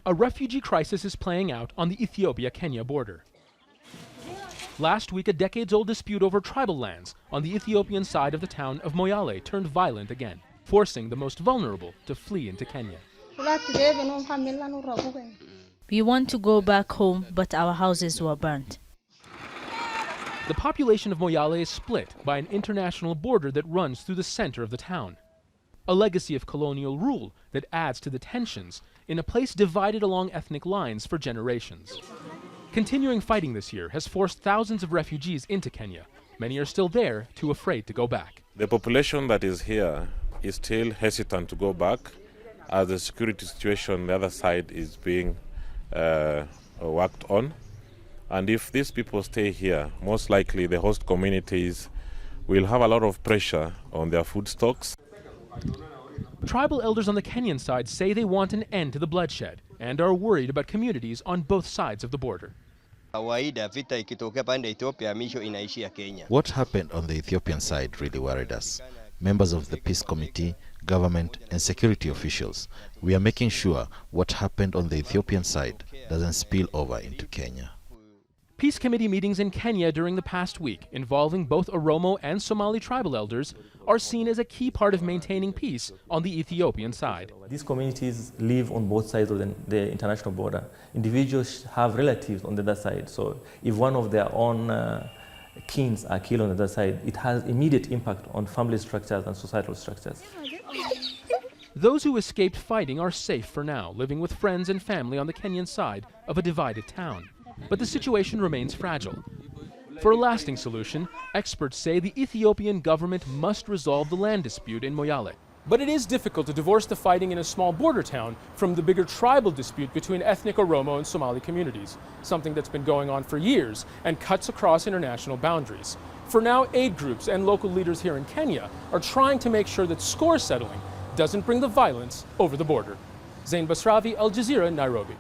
a refugee crisis is playing out on the Ethiopia-Kenya border. Last week, a decades-old dispute over tribal lands on the Ethiopian side of the town of Moyale turned violent again, forcing the most vulnerable to flee into Kenya. We want to go back home, but our houses were burnt. The population of Moyale is split by an international border that runs through the center of the town. A legacy of colonial rule that adds to the tensions in a place divided along ethnic lines for generations. Continuing fighting this year has forced thousands of refugees into Kenya. Many are still there, too afraid to go back. The population that is here is still hesitant to go back as the security situation on the other side is being worked on. And if these people stay here, most likely the host communities will have a lot of pressure on their food stocks. Tribal elders on the Kenyan side say they want an end to the bloodshed and are worried about communities on both sides of the border. What happened on the Ethiopian side really worried us. Members of the peace committee, government and security officials, we are making sure what happened on the Ethiopian side doesn't spill over into Kenya. Peace committee meetings in Kenya during the past week, involving both Oromo and Somali tribal elders, are seen as a key part of maintaining peace on the Ethiopian side. These communities live on both sides of the international border. Individuals have relatives on the other side, so if one of their own kins are killed on the other side, it has immediate impact on family structures and societal structures. Those who escaped fighting are safe for now, living with friends and family on the Kenyan side of a divided town. But the situation remains fragile. For a lasting solution, experts say the Ethiopian government must resolve the land dispute in Moyale. But it is difficult to divorce the fighting in a small border town from the bigger tribal dispute between ethnic Oromo and Somali communities, something that's been going on for years and cuts across international boundaries. For now, aid groups and local leaders here in Kenya are trying to make sure that score settling doesn't bring the violence over the border. Zain Basravi, Al Jazeera, Nairobi.